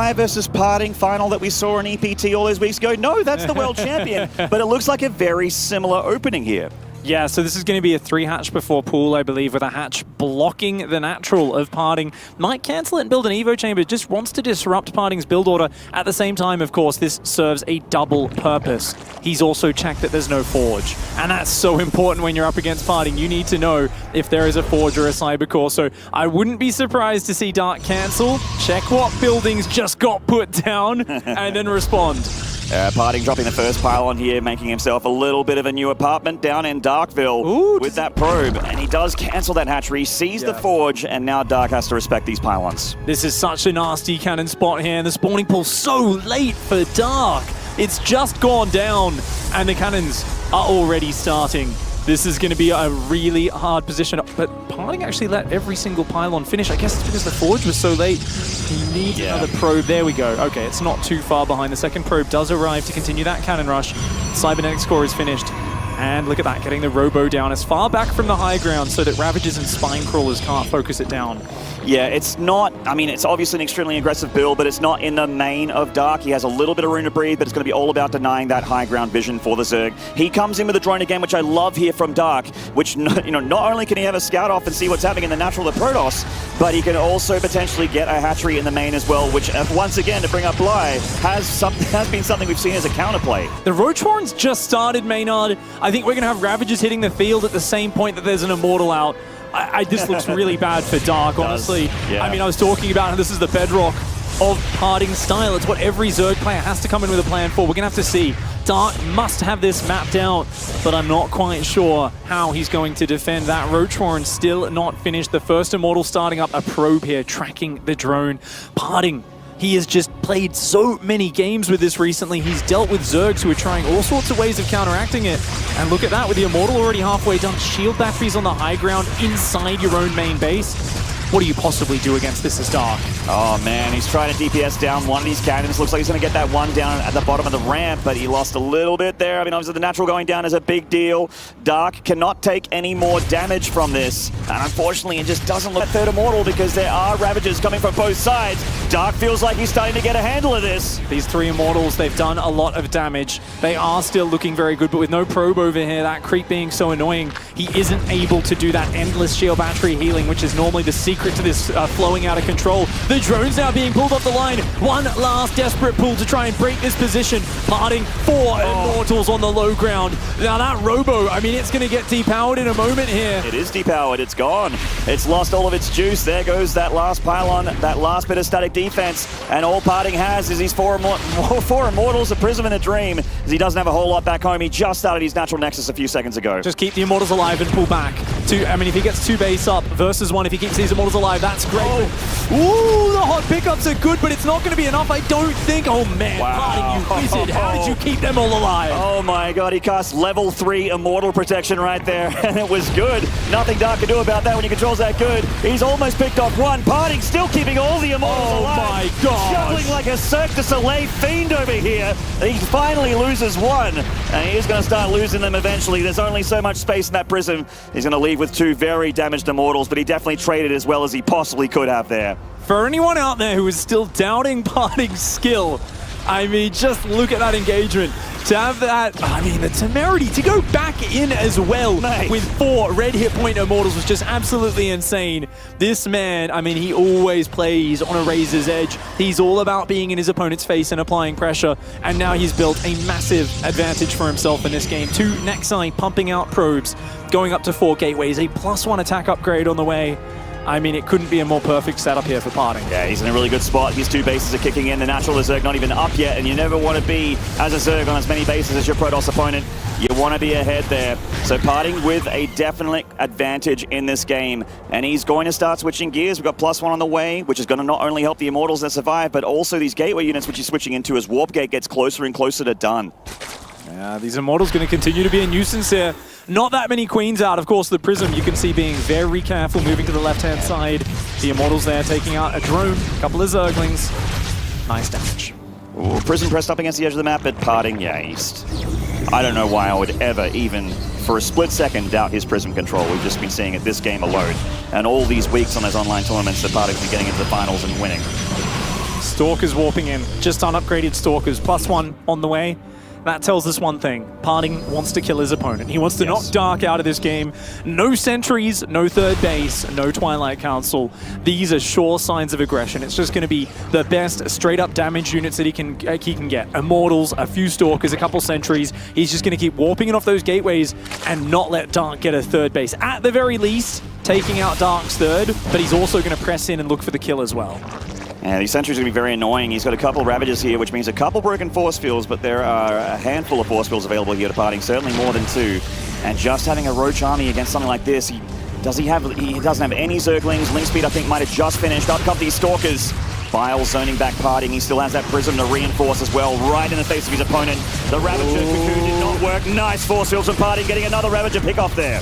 MSI versus PartinG final that we saw in EPT all those weeks ago? No, that's the world champion. But it looks like a very similar opening here. Yeah, so this is going to be a 3-hatch before pool, I believe, with a hatch blocking the natural of PartinG. Might cancel it and build an Evo chamber, just wants to disrupt PartinG's build order. At the same time, of course, this serves a double purpose. He's also checked that there's no forge. And that's so important when you're up against PartinG. You need to know if there is a forge or a cyber core. So I wouldn't be surprised to see Dark cancel, check what buildings just got put down, and then respond. PartinG dropping the first pylon here, making himself a little bit of a new apartment down in Darkville with that probe. And he does cancel that hatchery, sees the forge, and now Dark has to respect these pylons. This is such a nasty cannon spot here, and the spawning pool so late for Dark. It's just gone down, and the cannons are already starting. This is going to be a really hard position, but PartinG actually let every single pylon finish. I guess it's because the forge was so late. He needs another probe. There we go. Okay, it's not too far behind. The second probe does arrive to continue that cannon rush. Cybernetics core is finished. And look at that, getting the Robo down as far back from the high ground so that Ravagers and Spine Crawlers can't focus it down. Yeah, it's not, I mean, it's obviously an extremely aggressive build, but it's not in the main of Dark. He has a little bit of room to breathe, but it's going to be all about denying that high ground vision for the Zerg. He comes in with a drone again, which I love here from Dark, which, you know, not only can he have a scout off and see what's happening in the natural of Protoss, but he can also potentially get a hatchery in the main as well, which, once again, to bring up Bly, has been something we've seen as a counterplay. The Roach Warrens just started, Maynard. I think we're going to have Ravagers hitting the field at the same point that there's an Immortal out. This looks really bad for Dark, honestly. I mean, I was talking about how this is the bedrock of PartinG's style. It's what every Zerg player has to come in with a plan for. We're going to have to see. Dark must have this mapped out, but I'm not quite sure how he's going to defend that. Roach Warren still not finished. The first Immortal starting up a probe here, tracking the drone. PartinG, he has just played so many games with this recently. He's dealt with Zergs who are trying all sorts of ways of counteracting it. And look at that, with the Immortal already halfway done. Shield batteries on the high ground inside your own main base. What do you possibly do against this as Dark? Oh man, he's trying to DPS down one of these cannons. Looks like he's going to get that one down at the bottom of the ramp, but he lost a little bit there. I mean, obviously the natural going down is a big deal. Dark cannot take any more damage from this. And unfortunately, it just doesn't look at third Immortal because there are Ravagers coming from both sides. Dark feels like he's starting to get a handle of this. These three Immortals, they've done a lot of damage. They are still looking very good, but with no probe over here, that creep being so annoying, he isn't able to do that endless shield battery healing, which is normally the secret to this flowing out of control. The drone's now being pulled off the line. One last desperate pull to try and break this position. PartinG, 4 Immortals on the low ground. Now that Robo, I mean, it's going to get depowered in a moment here. It is depowered. It's gone. It's lost all of its juice. There goes that last pylon, that last bit of static defense. And all PartinG has is these 4 Immortals, a Prism and a Dream, as he doesn't have a whole lot back home. He just started his natural Nexus a few seconds ago. Just keep the Immortals alive and pull back. I mean, if he gets 2 base up versus 1, if he keeps these Immortals alive, that's great. Ooh, the hot pickups are good, but it's not going to be enough, I don't think. Oh man, PartinG, you wizard. How did you keep them all alive? Oh my god, he cast level 3 Immortal protection right there, and it was good. Nothing Dark can do about that when he controls that good. He's almost picked off 1. PartinG still keeping all the Immortals alive. Oh my god. Juggling like a Cirque du Soleil fiend over here. He finally loses 1, and he is going to start losing them eventually. There's only so much space in that Prism. He's going to leave with 2 very damaged Immortals, but he definitely traded as well as he possibly could have there. For anyone out there who is still doubting PartinG's skill, I mean, just look at that engagement. To have that, I mean, the temerity to go back in as well with 4 red hit point Immortals was just absolutely insane. This man, I mean, he always plays on a razor's edge. He's all about being in his opponent's face and applying pressure, and now he's built a massive advantage for himself in this game. 2 Nexi pumping out probes, going up to 4 gateways, a +1 attack upgrade on the way. I mean, it couldn't be a more perfect setup here for PartinG. Yeah, he's in a really good spot. His 2 bases are kicking in. The natural Zerg not even up yet, and you never want to be, as a Zerg, on as many bases as your Protoss opponent. You want to be ahead there. So PartinG with a definite advantage in this game, and he's going to start switching gears. We've got +1 on the way, which is going to not only help the Immortals that survive, but also these gateway units, which he's switching into as Warp Gate gets closer and closer to done. Yeah, these Immortals going to continue to be a nuisance here. Not that many Queens out. Of course, the Prism, you can see being very careful, moving to the left-hand side. The Immortals there taking out a drone, a couple of Zerglings. Nice damage. Ooh, Prism pressed up against the edge of the map, but PartinG, I don't know why I would ever even, for a split second, doubt his Prism control. We've just been seeing it this game alone. And all these weeks on those online tournaments that PartinG's been getting into the finals and winning. Stalkers warping in. Just unupgraded Stalkers. +1 on the way. That tells us one thing. PartinG wants to kill his opponent. He wants to knock Dark out of this game. No sentries, no third base, no Twilight Council. These are sure signs of aggression. It's just going to be the best straight-up damage units that he can get. Immortals, a few Stalkers, a couple sentries. He's just going to keep warping it off those gateways and not let Dark get a third base. At the very least, taking out Dark's third, but he's also going to press in and look for the kill as well. Yeah, these sentries are going to be very annoying. He's got a couple Ravages here, which means a couple broken force fields, but there are a handful of force fields available here to PartinG, certainly more than 2. And just having a Roach army against something like this, he doesn't have any Zerglings. Link speed, I think, might have just finished. Up come these Stalkers. Bile zoning back PartinG. He still has that Prism to reinforce as well, right in the face of his opponent. The Ravager Cocoon did not work. Nice force fields from PartinG, getting another Ravager pick off there.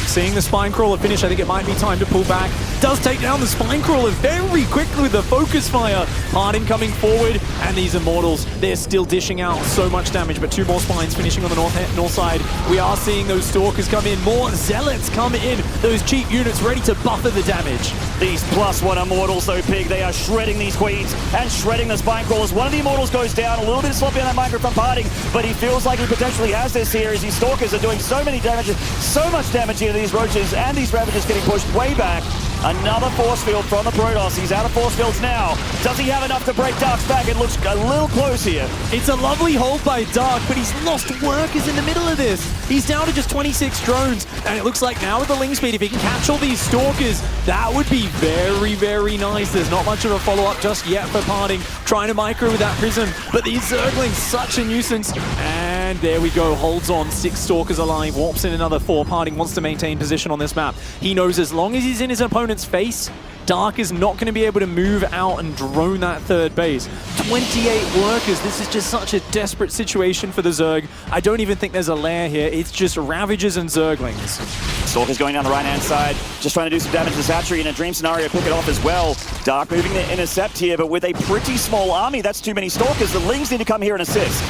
Seeing the Spinecrawler finish, I think it might be time to pull back. Does take down the Spinecrawler very quickly with the focus fire. PartinG coming forward, and these Immortals, they're still dishing out so much damage, but 2 more Spines finishing on the north side. We are seeing those Stalkers come in, more Zealots come in, those cheap units ready to buffer the damage. These +1 Immortals, though, Pig, they are shredding these Queens and shredding the Spinecrawlers. One of the Immortals goes down, a little bit sloppy on that micro from PartinG, but he feels like he potentially has this here as these Stalkers are doing so many damage, so much damage here to these Roaches, and these Ravagers getting pushed way back. Another force field from the Protoss. He's out of force fields now. Does he have enough to break Dark's back? It looks a little close here. It's a lovely hold by Dark, but he's lost workers in the middle of this. He's down to just 26 drones, and it looks like now with the Link speed, if he can catch all these Stalkers, that would be very nice. There's not much of a follow-up just yet for PartinG, trying to micro with that Prism, but these Zerglings, such a nuisance. And there we go, holds on, 6 Stalkers alive, warps in another 4. PartinG wants to maintain position on this map. He knows as long as he's in his opponent's face, Dark is not going to be able to move out and drone that third base. 28 workers, this is just such a desperate situation for the Zerg. I don't even think there's a lair here, it's just Ravagers and Zerglings. Stalker's going down the right-hand side, just trying to do some damage to this hatchery. In a dream scenario, pick it off as well. Dark moving to intercept here, but with a pretty small army, that's too many Stalkers. The Lings need to come here and assist.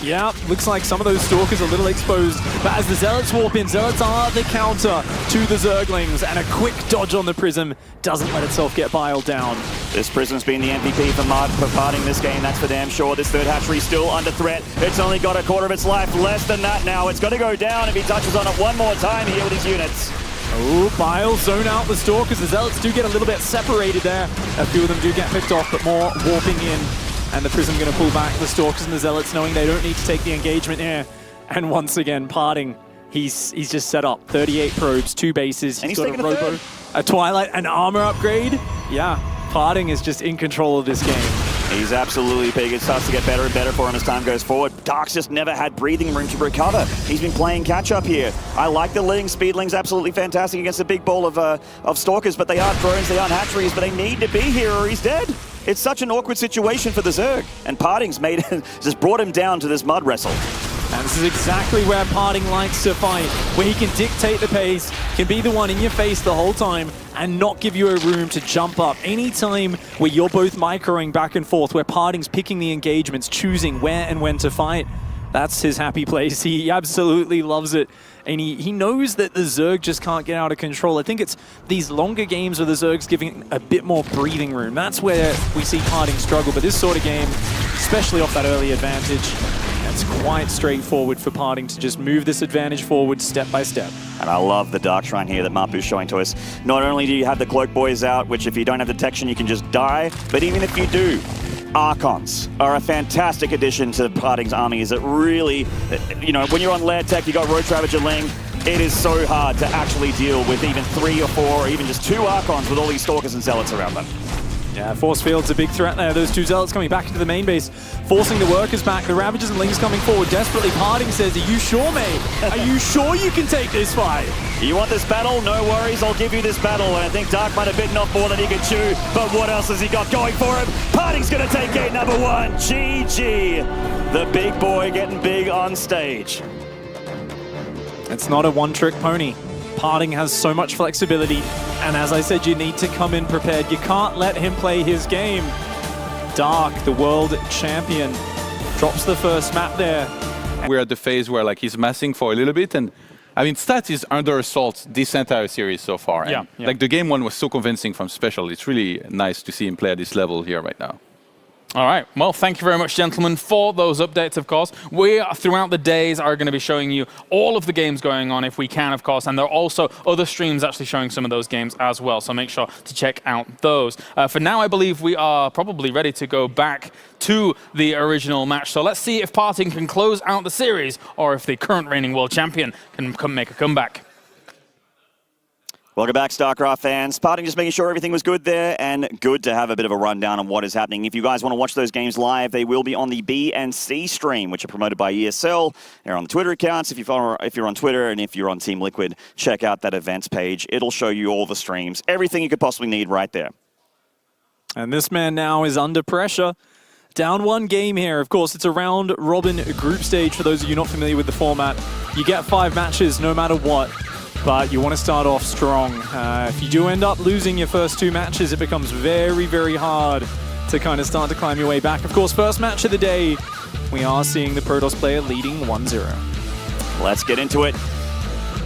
Yeah, looks like some of those Stalkers are a little exposed, but as the Zealots warp in, Zealots are the counter to the Zerglings, and a quick dodge on the Prism doesn't let itself get biled down. This Prism's been the MVP for PartinG this game, that's for damn sure. This third hatchery still under threat. It's only got a quarter of its life, less than that now. It's going to go down if he touches on it one more time here with his units. Oh, Bile zone out the Stalkers. The Zealots do get a little bit separated there. A few of them do get picked off, but more warping in. And the Prism going to pull back the Stalkers and the Zealots, knowing they don't need to take the engagement here. And once again, PartinG, he's just set up 38 probes, 2 bases. And he's got taking a Robo, a Twilight, an armor upgrade. Yeah, PartinG is just in control of this game. He's absolutely big. It starts to get better and better for him as time goes forward. Dark's just never had breathing room to recover. He's been playing catch-up here. I like the Lings. Speedling's absolutely fantastic against a big ball of Stalkers, but they aren't drones, they aren't hatcheries, but they need to be here or he's dead. It's such an awkward situation for the Zerg, and PartinG's just brought him down to this mud wrestle. And this is exactly where PartinG likes to fight, where he can dictate the pace, can be the one in your face the whole time, and not give you a room to jump up. Any time where you're both microing back and forth, where PartinG's picking the engagements, choosing where and when to fight, that's his happy place. He absolutely loves it. And he knows that the Zerg just can't get out of control. I think it's these longer games where the Zerg's giving a bit more breathing room. That's where we see PartinG struggle. But this sort of game, especially off that early advantage, it's quite straightforward for PartinG to just move this advantage forward step by step. And I love the Dark Shrine here that Mapu's showing to us. Not only do you have the Cloak Boys out, which if you don't have detection, you can just die, but even if you do, Archons are a fantastic addition to PartinG's armies. It really, you know, when you're on lair tech, you got Roach Ravager Ling, it is so hard to actually deal with even 3 or 4 or even just 2 Archons with all these Stalkers and Zealots around them. Yeah, Force Field's a big threat there. Those 2 Zealots coming back into the main base, forcing the workers back. The Ravagers and Lings coming forward desperately. PartinG says, are you sure, mate? Are you sure you can take this fight? You want this battle? No worries, I'll give you this battle. And I think Dark might have bitten off more than he could chew, but what else has he got going for him? PartinG's gonna take gate number 1. GG. The big boy getting big on stage. It's not a one-trick pony. PartinG has so much flexibility, and as I said, you need to come in prepared. You can't let him play his game. Dark, the world champion, drops the first map there. We're at the phase where like he's massing for a little bit, and I mean, Stats is under assault this entire series so far. Yeah, Like the game 1 was so convincing from Special. It's really nice to see him play at this level here right now. All right. Well, thank you very much, gentlemen, for those updates, of course. We, throughout the days, are going to be showing you all of the games going on, if we can, of course. And there are also other streams actually showing some of those games as well. So make sure to check out those. For now, I believe we are probably ready to go back to the original match. So let's see if PartinG can close out the series, or if the current reigning world champion can make a comeback. Welcome back, StarCraft fans. PartinG just making sure everything was good there, and good to have a bit of a rundown on what is happening. If you guys want to watch those games live, they will be on the B and C stream, which are promoted by ESL. They're on the Twitter accounts. If you're on Twitter and if you're on Team Liquid, check out that events page. It'll show you all the streams, everything you could possibly need right there. And this man now is under pressure. Down one game here. Of course, it's a round-robin group stage for those of you not familiar with the format. You get 5 matches no matter what. But you want to start off strong. If you do end up losing your first 2 matches, it becomes very, very hard to kind of start to climb your way back. Of course, first match of the day, we are seeing the Protoss player leading 1-0. Let's get into it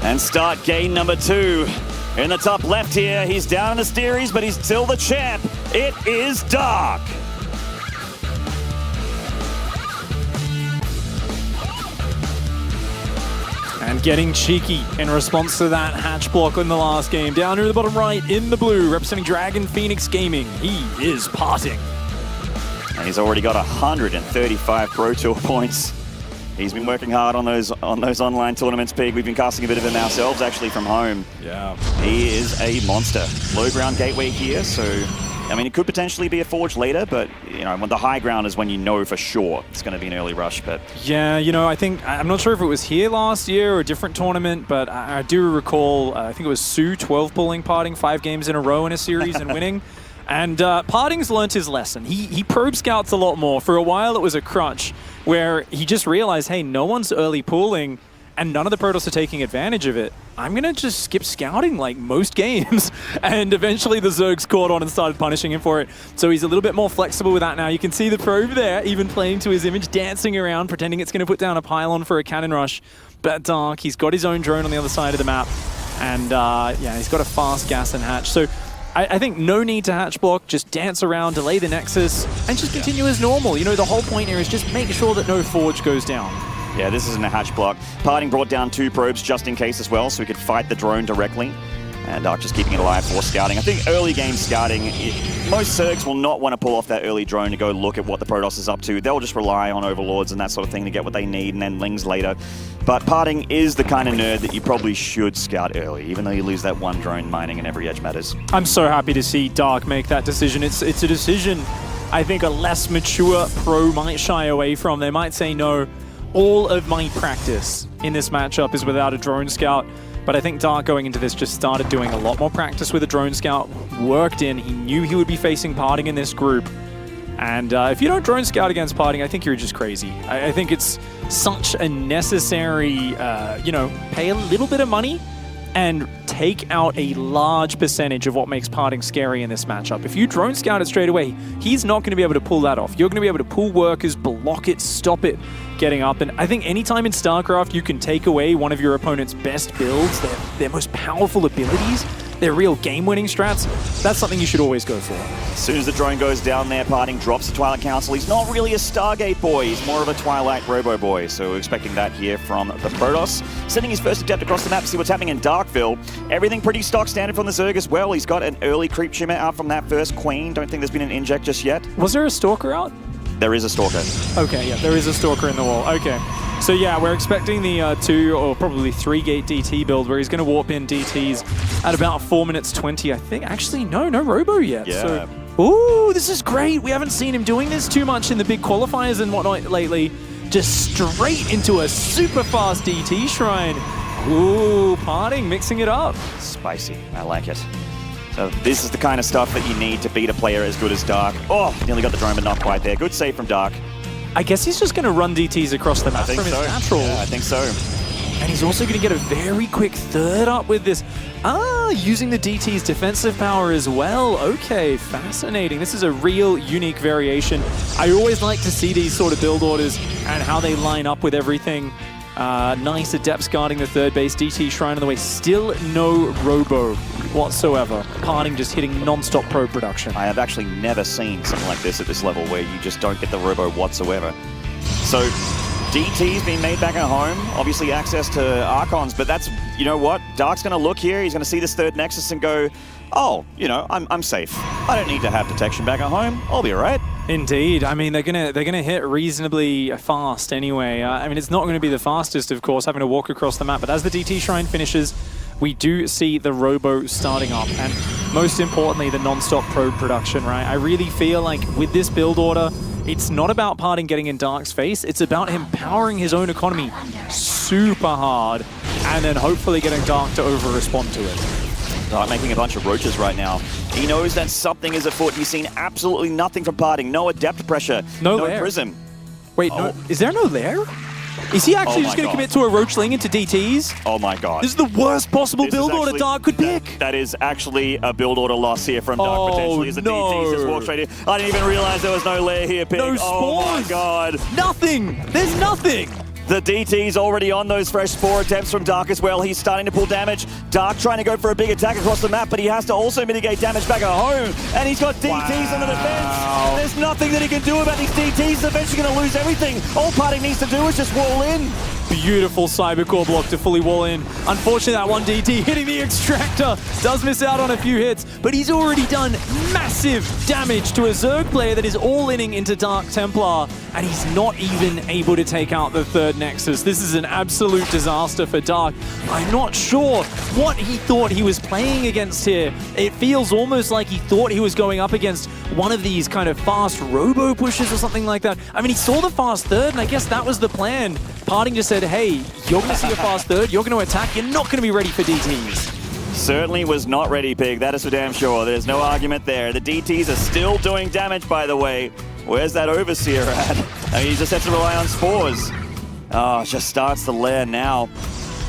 and start game number 2. In the top left here, he's down in the series, but he's still the champ. It is Dark. And getting cheeky in response to that hatch block in the last game. Down here in the bottom right, in the blue, representing Dragon Phoenix Gaming, he is PartinG. And he's already got 135 Pro Tour points. He's been working hard on those online tournaments, Pig. We've been casting a bit of him ourselves, actually, from home. Yeah. He is a monster. Low ground gateway here, so I mean, it could potentially be a Forge later, but you know, when the high ground is when you know for sure it's going to be an early rush. But yeah, you know, I'm not sure if it was here last year or a different tournament, but I do recall, I think it was Sue 12 pulling PartinG 5 games in a row in a series and winning. And PartinG's learned his lesson. He probe scouts a lot more. For a while, it was a crutch where he just realized, hey, no one's early pooling, and none of the Protoss are taking advantage of it. I'm going to just skip scouting like most games. And eventually the Zergs caught on and started punishing him for it. So he's a little bit more flexible with that now. You can see the probe there, even playing to his image, dancing around, pretending it's going to put down a pylon for a cannon rush. But Dark, he's got his own drone on the other side of the map. And yeah, he's got a fast gas and hatch. So I think no need to hatch block, just dance around, delay the Nexus, and just continue as normal. You know, the whole point here is just make sure that no Forge goes down. Yeah, this isn't a hatch block. PartinG brought down 2 probes just in case as well, so we could fight the drone directly. And just keeping it alive for scouting. I think early game scouting, most Zergs will not want to pull off that early drone to go look at what the Protoss is up to. They'll just rely on Overlords and that sort of thing to get what they need, and then Lings later. But PartinG is the kind of nerd that you probably should scout early, even though you lose that 1 drone mining and every edge matters. I'm so happy to see Dark make that decision. It's a decision I think a less mature pro might shy away from. They might say, no, all of my practice in this matchup is without a drone scout. But I think Dark going into this just started doing a lot more practice with a drone scout, worked in, he knew he would be facing PartinG in this group. And if you don't drone scout against PartinG, I think you're just crazy. I think it's such a necessary, you know, pay a little bit of money and take out a large percentage of what makes PartinG scary in this matchup. If you drone scout it straight away, he's not going to be able to pull that off. You're going to be able to pull workers, block it, stop it getting up. And I think anytime in StarCraft you can take away one of your opponent's best builds, their most powerful abilities, their real game-winning strats, that's something you should always go for. As soon as the drone goes down there, PartinG drops the Twilight Council. He's not really a Stargate boy, he's more of a Twilight Robo boy, so we're expecting that here from the Protoss. Sending his first adept across the map to see what's happening in Darkville. Everything pretty stock standard from the Zerg as well. He's got an early creep shimmer out from that first Queen. Don't think there's been an inject just yet. Was there a Stalker out? There is a Stalker. Okay, yeah, there is a Stalker in the wall. Okay. So yeah, we're expecting the 2 or probably 3 gate DT build where he's going to warp in DTs at about 4 minutes 20, I think. Actually, no Robo yet. Yeah. So, ooh, this is great. We haven't seen him doing this too much in the big qualifiers and whatnot lately. Just straight into a super fast DT shrine. Ooh, PartinG mixing it up. Spicy. I like it. So this is the kind of stuff that you need to beat a player as good as Dark. Oh, nearly got the drone, but not quite there. Good save from Dark. I guess he's just going to run DTs across the map from his natural. Yeah, I think so. And he's also going to get a very quick third up with this. Using the DT's defensive power as well. Okay, fascinating. This is a real unique variation. I always like to see these sort of build orders and how they line up with everything. Nice Adepts guarding the third base. DT Shrine on the way. Still no Robo whatsoever. PartinG just hitting non-stop probe production. I have actually never seen something like this at this level where you just don't get the Robo whatsoever. So DT's been made back at home. Obviously access to Archons, but that's, you know what? Dark's going to look here. He's going to see this third Nexus and go, oh, you know, I'm safe. I don't need to have detection back at home. I'll be all right. Indeed. I mean, they're gonna hit reasonably fast anyway. I mean, it's not going to be the fastest, of course, having to walk across the map. But as the DT Shrine finishes, we do see the Robo starting up, and most importantly, the non-stop probe production. Right? I really feel like with this build order, it's not about PartinG getting in Dark's face. It's about him powering his own economy super hard, and then hopefully getting Dark to over-respond to it. Dark making a bunch of roaches right now. He knows that something is afoot. He's seen absolutely nothing from PartinG. No Adept pressure. No Prism. Wait, no, is there no lair? Is he actually just going to commit to a Roachling into DTs? Oh my god. This is the worst possible build order Dark could pick. That is actually a build order loss here from Dark, potentially. As the DTs just walk straight in. I didn't even realize there was no lair here, Pig. No spawns. Oh my god. Nothing. There's nothing. The DT's already on those fresh spore attempts from Dark as well. He's starting to pull damage. Dark trying to go for a big attack across the map, but he has to also mitigate damage back at home. And he's got DTs on the defense. There's nothing that he can do about these DTs. He's eventually going to lose everything. All PartinG needs to do is just wall in. Beautiful Cybercore block to fully wall in. Unfortunately, that one DT hitting the Extractor does miss out on a few hits, but he's already done massive damage to a Zerg player that is all-inning into Dark Templar, and he's not even able to take out the third Nexus. This is an absolute disaster for Dark. I'm not sure what he thought he was playing against here. It feels almost like he thought he was going up against one of these kind of fast Robo pushes or something like that. I mean, he saw the fast third, and I guess that was the plan. PartinG just said, hey, you're going to see a fast third, you're going to attack, you're not going to be ready for DTs. Certainly was not ready, Pig. That is for damn sure. There's no argument there. The DTs are still doing damage, by the way. Where's that Overseer at? I mean, he just has to rely on spores. Oh, just starts the lair now.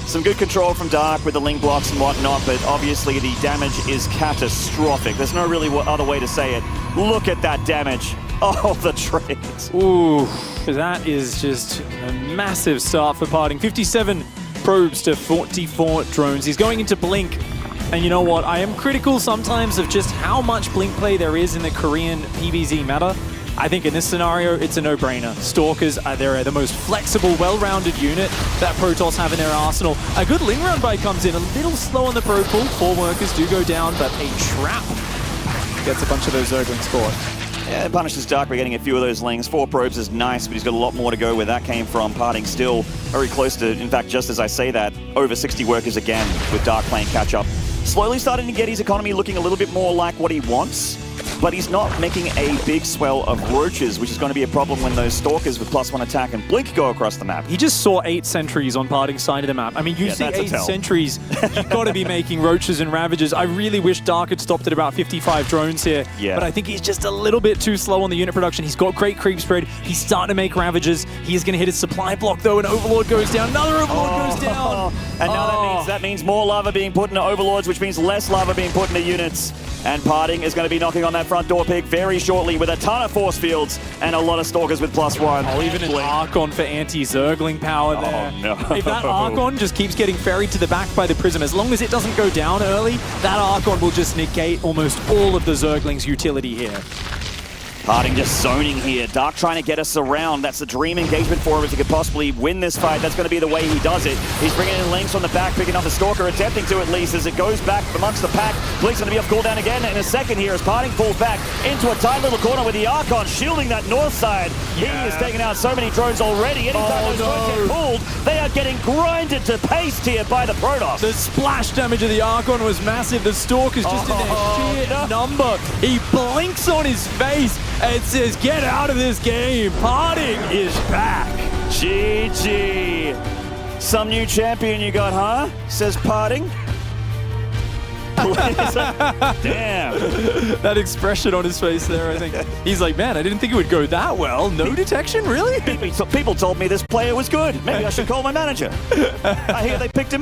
Some good control from Dark with the link blocks and whatnot, but obviously the damage is catastrophic. There's no really other way to say it. Look at that damage. Oh, the trades. Ooh, that is just a massive start for PartinG. 57 probes to 44 drones. He's going into Blink. And you know what? I am critical sometimes of just how much Blink play there is in the Korean PvZ meta. I think in this scenario, it's a no-brainer. Stalkers, they're the most flexible, well-rounded unit that Protoss have in their arsenal. A good Ling Run by comes in, a little slow on the probe pull. 4 workers do go down, but a trap gets a bunch of those Zerglings caught. Yeah, it punishes Dark by getting a few of those lings. 4 probes is nice, but he's got a lot more to go where that came from. PartinG still very close to, in fact, just as I say that, over 60 workers again with Dark playing catch-up. Slowly starting to get his economy looking a little bit more like what he wants, but he's not making a big swell of roaches, which is going to be a problem when those Stalkers with +1 attack and Blink go across the map. He just saw 8 sentries on PartinG's side of the map. I mean, you see 8 sentries, you've got to be making roaches and Ravagers. I really wish Dark had stopped at about 55 drones here, but I think he's just a little bit too slow on the unit production. He's got great creep spread. He's starting to make Ravagers. He's going to hit his supply block, though, and Overlord goes down. Another Overlord goes down. And now that means more lava being put into Overlords, which means less lava being put into units. And PartinG is going to be knocking on that front door, Pig, very shortly with a ton of force fields and a lot of Stalkers with +1. Oh, even an Archon for anti-Zergling power there. Oh, no. If that Archon just keeps getting ferried to the back by the Prism, as long as it doesn't go down early, that Archon will just negate almost all of the Zergling's utility here. PartinG just zoning here. Dark trying to get us around. That's the dream engagement for him if he could possibly win this fight. That's going to be the way he does it. He's bringing in links on the back, picking up the Stalker, attempting to at least as it goes back amongst the pack. Blink's going to be off cooldown again in a second here as PartinG falls back into a tight little corner with the Archon shielding that north side. He is taking out so many drones already. Anytime those drones get pulled, they are getting grinded to paste here by the Protoss. The splash damage of the Archon was massive. The Stalker's just in their sheer number. He blinks on his face and says, get out of this game. PartinG is back. GG. Some new champion you got, huh? Says PartinG. Damn. That expression on his face there, I think. He's like, man, I didn't think it would go that well. No detection, really? People told me this player was good. Maybe I should call my manager. I hear they picked him up.